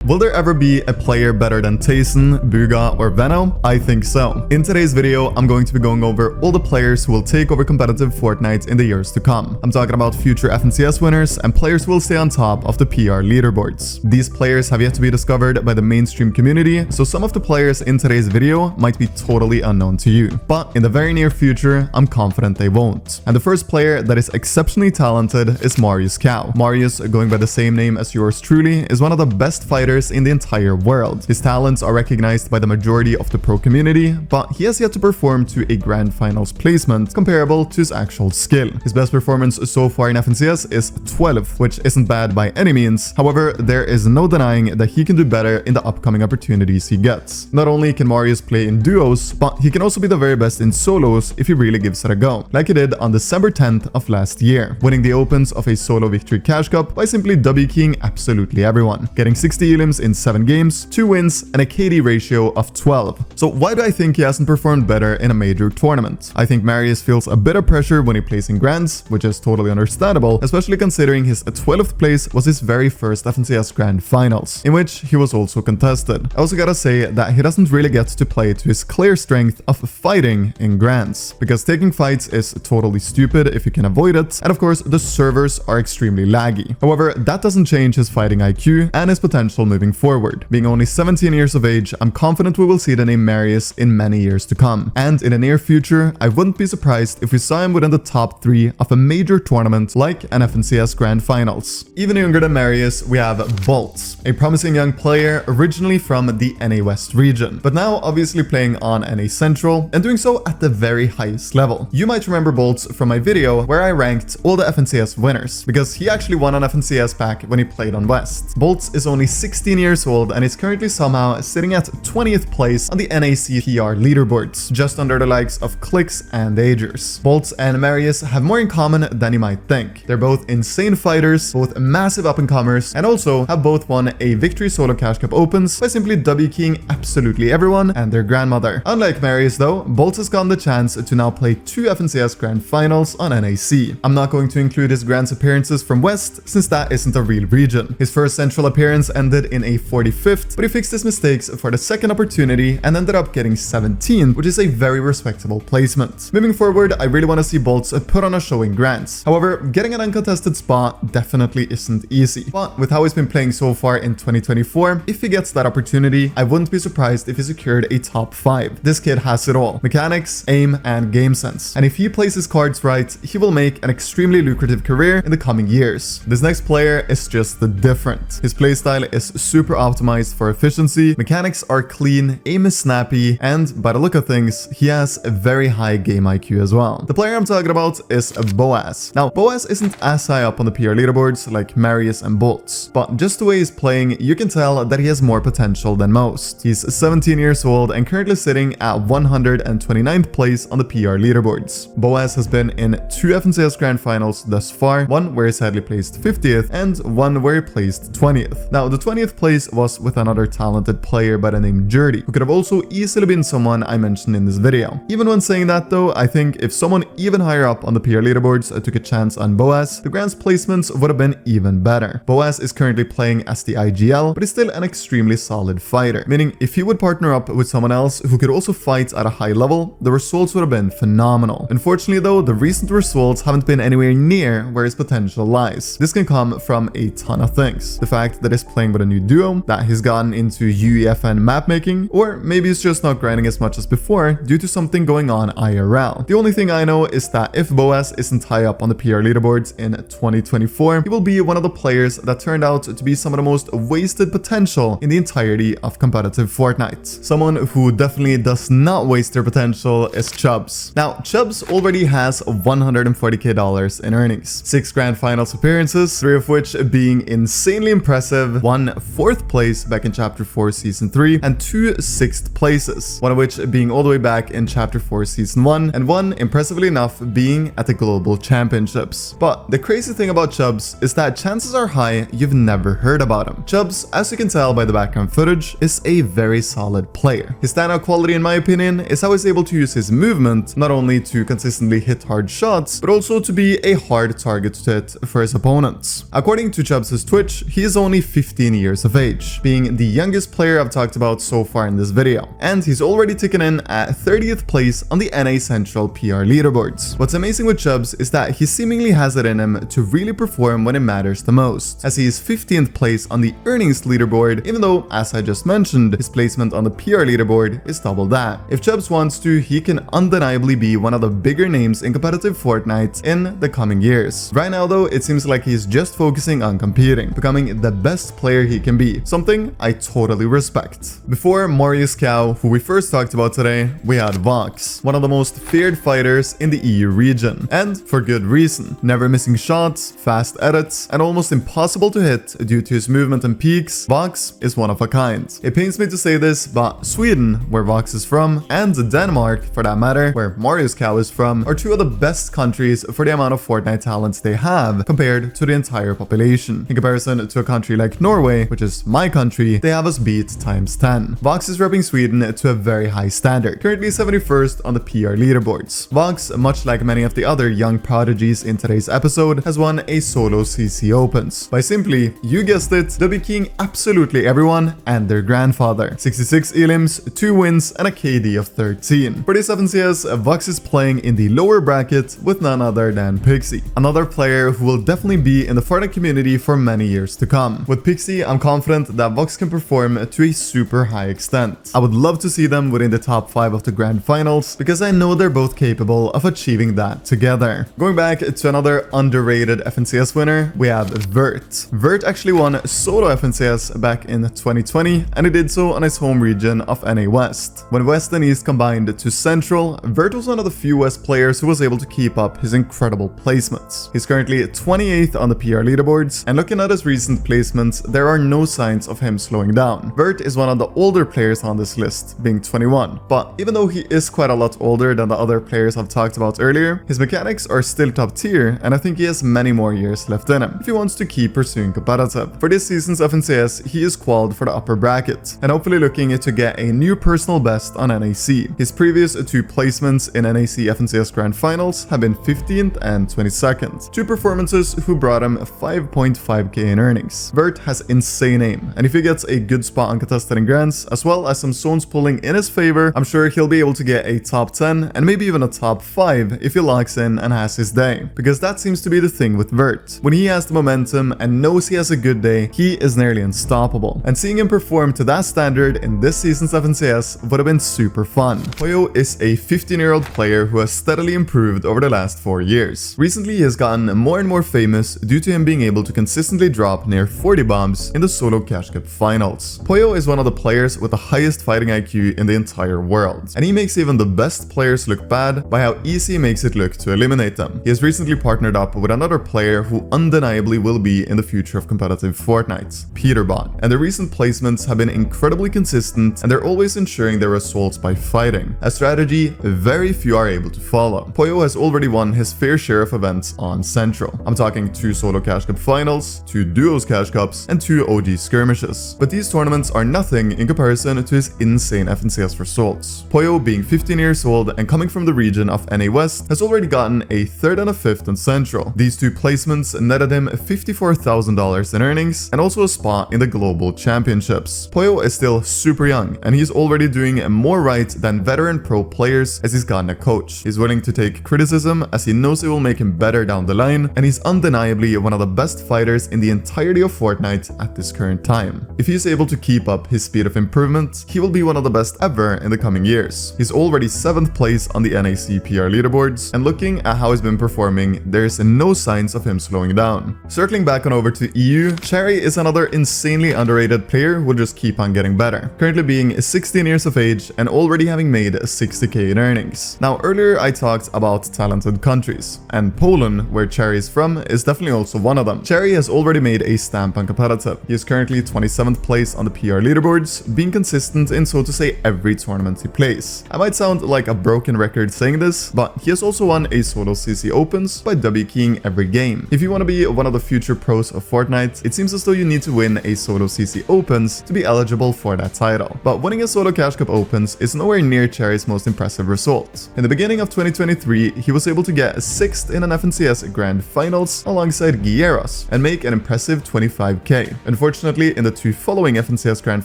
will there ever be a player better than Tayson, Bugha, or Veno? I think so. In today's video, I'm going to be going over all the players who will take over competitive Fortnite in the years to come. I'm talking about future FNCS winners and players who will stay on top of the PR leaderboards. These players have yet to be discovered by the mainstream community, so some of the players in today's video might be totally unknown to you. But in the very near future, I'm confident they won't. And the first player that is exceptionally talented is Marius Cow. Marius, going by the same name as yours truly, is one of the best fighters in the entire world. His talents are recognized by the majority of the pro community, but he has yet to perform to a grand finals placement comparable to his actual skill. His best performance so far in FNCS is 12, which isn't bad by any means. However, there is no denying that he can do better in the upcoming opportunities he gets. Not only can Marius play in duos, but he can also be the very best in solos if he really gives it a go, like he did on December 10th of last year, winning the opens of a solo victory cash cup by simply W-keying absolutely everyone, getting 60 elims in 7 games, 2 wins, and a KD ratio of 12. So why do I think he hasn't performed better in a major tournament? I think Marius feels a bit of pressure when he plays in Grands, which is totally understandable, especially considering his 12th place was his very first FNCS Grand Finals, in which he was also contested. I also gotta say that he doesn't really get to play to his clear strength of fighting in Grands, because taking fights is totally stupid if you can avoid it, and of course the servers are extremely laggy. However, that doesn't change his fighting IQ and his potential moving forward. Being only 17 years of age, I'm confident we will see the name Marius in many years to come, and in the near future, I wouldn't be surprised if we saw him within the top 3 of a major tournament like an FNCS Grand Finals. Even younger than Marius, we have Bolt, a promising young player originally from the NA West region, but now obviously playing on NA Central and doing so at the very highest level. You might remember Bolt from my video where I ranked all the FNCS winners, because he actually won an FNCS pack when he played on West. Bolt is only 16 years old and is currently somehow sitting at 20th place on the NAC PR leaderboards, just under the likes of Clix and Agers. Bolt and Marius have more in common than you might think. They're both insane fighters, both massive up-and-comers, and also have both won a victory solo cash cup opens by simply W-keying absolutely everyone and their grandmother. Unlike Marius though, Bolt has gotten the chance to now play 2 FNCS Grand Finals on NAC. I'm not going to include his Grands appearances from West, since that isn't a real region. His first Central appearance ended in a 45th, but he fixed his mistakes for the second opportunity and ended up getting 17th, which is a very respectable placement. Moving forward, I really want to see Bolt put on a show in Grands. However, getting an uncontested spot definitely isn't easy. But with how he's been playing so far in 2024, if he gets that opportunity, I wouldn't be surprised if he secured a top 5. This kid has it all: mechanics, aim, and game sense. And if he plays his cards right, he will make an extremely lucrative career in the coming years. This next player is just different. His playstyle is super optimized for efficiency, mechanics are clean, aim is snappy, and by the look of things, he has a very high game IQ as well. The player I'm talking about is Boaz. Now, Boaz isn't as high up on the PR leaderboards like Marius and Bolts, but just the way he's playing, you can tell that he has more potential than most. He's 17 years old and currently sitting at 129th place on the PR leaderboards. Boaz has been in 2 FNCS Grand Finals thus far, one where he sadly placed 50th and one where he placed 20th. Now, the 20th place was with another talented player by the name Jerdy, who could have also easily been someone I mentioned in this video. Even when saying that though, I think if someone even higher up on the PR leaderboards took a chance on Boaz, the Grand's placements would have been even better. Boaz is currently playing as the IGL, but is still an extremely solid fighter, meaning if he would partner up with someone else who could also fight at a high level, the results would have been phenomenal. Unfortunately though, the recent results haven't been anywhere near where his potential lies. This can come from a ton of things. The fact that he's playing with a new duo, that he's gotten into UEFN map making, or maybe he's just not grinding as much as before due to something going on IRL. The only thing I know is that if Boaz isn't high up on the PR leaderboards in 2024, he will be one of the players that turned out to be some of the most wasted potential in the entirety of competitive Fortnite. Someone who definitely does not waste their potential is Chubbs. Now, Chubbs already has $140k in earnings, 6 Grand Finals appearances, 3 of which being insanely impressive, 1 4th place back in Chapter 4 Season 3, and 2 6th places, one of which being all the way back in Chapter 4 Season 1, and 1, impressively enough, being at the Global Championships. But the crazy thing about Chubbs is that chances are high you've never heard about him. Chubbs, as you can tell by the background footage, is a very solid player. His standout quality in my opinion is how he's able to use his movement not only to consistently hit hard shots, but also to be a hard target to hit for his opponents. According to Chubbs' Twitch, he is only 15 years years of age, being the youngest player I've talked about so far in this video. And he's already taken in at 30th place on the NA Central PR leaderboards. What's amazing with Chubbs is that he seemingly has it in him to really perform when it matters the most, as he is 15th place on the earnings leaderboard, even though, as I just mentioned, his placement on the PR leaderboard is double that. If Chubbs wants to, he can undeniably be one of the bigger names in competitive Fortnite in the coming years. Right now though, it seems like he's just focusing on competing, becoming the best player he can be, something I totally respect. Before Marius Cow, who we first talked about today, we had Vox, one of the most feared fighters in the EU region, and for good reason. Never missing shots, fast edits, and almost impossible to hit due to his movement and peaks, Vox is one of a kind. It pains me to say this, but Sweden, where Vox is from, and Denmark, for that matter, where Marius Cow is from, are two of the best countries for the amount of Fortnite talents they have compared to the entire population. In comparison to a country like Norway, which is my country, they have us beat times 10. Vox is repping Sweden to a very high standard, currently 71st on the PR leaderboards. Vox, much like many of the other young prodigies in today's episode, has won a solo CC Opens by simply, you guessed it, WKing absolutely everyone and their grandfather. 66 elims, 2 wins, and a KD of 13. For this FNCS, Vox is playing in the lower bracket with none other than Pixie, another player who will definitely be in the Fortnite community for many years to come. With Pixie, I'm confident that Vox can perform to a super high extent. I would love to see them within the top 5 of the grand finals, because I know they're both capable of achieving that together. Going back to another underrated FNCS winner, we have Vert. Vert actually won solo FNCS back in 2020, and he did so on his home region of NA West. When West and East combined to Central, Vert was one of the few West players who was able to keep up his incredible placements. He's currently 28th on the PR leaderboards, and looking at his recent placements, there are no signs of him slowing down. Vert is one of the older players on this list, being 21, but even though he is quite a lot older than the other players I've talked about earlier, his mechanics are still top tier, and I think he has many more years left in him if he wants to keep pursuing competitive. For this season's FNCS, he is qualified for the upper bracket, and hopefully looking to get a new personal best on NAC. His previous 2 placements in NAC FNCS Grand Finals have been 15th and 22nd, 2 performances who brought him 5.5k in earnings. Vert has insane aim, and if he gets a good spot on contested in Grands, as well as some zones pulling in his favor, I'm sure he'll be able to get a top 10 and maybe even a top 5 if he locks in and has his day, because that seems to be the thing with Vert. When he has the momentum and knows he has a good day, he is nearly unstoppable, and seeing him perform to that standard in this season's FNCS would have been super fun. Poyo is a 15-year-old player who has steadily improved over the last 4 years. Recently, he has gotten more and more famous due to him being able to consistently drop near 40 bombs in the solo Cash Cup finals. Poyo is one of the players with the highest fighting IQ in the entire world, and he makes even the best players look bad by how easy he makes it look to eliminate them. He has recently partnered up with another player who undeniably will be in the future of competitive Fortnite, Peterbot, and the recent placements have been incredibly consistent, and they're always ensuring their results by fighting, a strategy very few are able to follow. Poyo has already won his fair share of events on Central. I'm talking 2 solo Cash Cup finals, 2 duos Cash Cups, and 2 OG skirmishes. But these tournaments are nothing in comparison to his insane FNCS results. Poyo, being 15 years old and coming from the region of NA West, has already gotten a 3rd and a 5th in Central. These 2 placements netted him $54,000 in earnings and also a spot in the Global Championships. Poyo is still super young, and he's already doing more right than veteran pro players as he's gotten a coach. He's willing to take criticism as he knows it will make him better down the line, and he's undeniably one of the best fighters in the entirety of Fortnite at this current time. If he is able to keep up his speed of improvement, he will be one of the best ever in the coming years. He's already 7th place on the NAC PR leaderboards, and looking at how he's been performing, there's no signs of him slowing down. Circling back on over to EU, Cherry is another insanely underrated player who will just keep on getting better, currently being 16 years of age and already having made 60k in earnings. Now, earlier I talked about talented countries, and Poland, where Cherry is from, is definitely also one of them. Cherry has already made a stamp on competitive. He is currently 27th place on the PR leaderboards, being consistent in so to say every tournament he plays. I might sound like a broken record saying this, but he has also won a solo CC Opens by WKing every game. If you want to be one of the future pros of Fortnite, it seems as though you need to win a solo CC Opens to be eligible for that title. But winning a solo Cash Cup Opens is nowhere near Cherry's most impressive result. In the beginning of 2023, he was able to get 6th in an FNCS Grand Finals alongside Guilleros and make an impressive 25k. And Unfortunately, in the 2 following FNCS Grand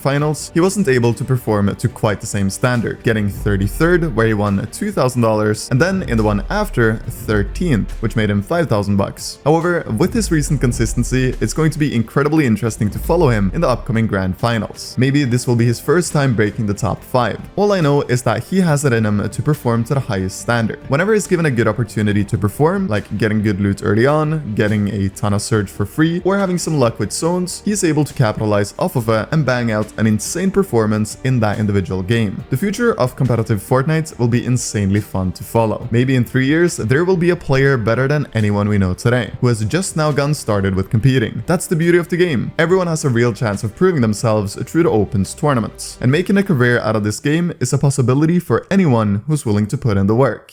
Finals, he wasn't able to perform to quite the same standard, getting 33rd, where he won $2,000, and then in the one after, 13th, which made him $5,000. However, with his recent consistency, it's going to be incredibly interesting to follow him in the upcoming Grand Finals. Maybe this will be his first time breaking the top 5. All I know is that he has it in him to perform to the highest standard. Whenever he's given a good opportunity to perform, like getting good loot early on, getting a ton of surge for free, or having some luck with zones, he is able to capitalize off of it and bang out an insane performance in that individual game. The future of competitive Fortnite will be insanely fun to follow. Maybe in 3 years, there will be a player better than anyone we know today, who has just now gotten started with competing. That's the beauty of the game. Everyone has a real chance of proving themselves through the Opens tournaments. And making a career out of this game is a possibility for anyone who's willing to put in the work.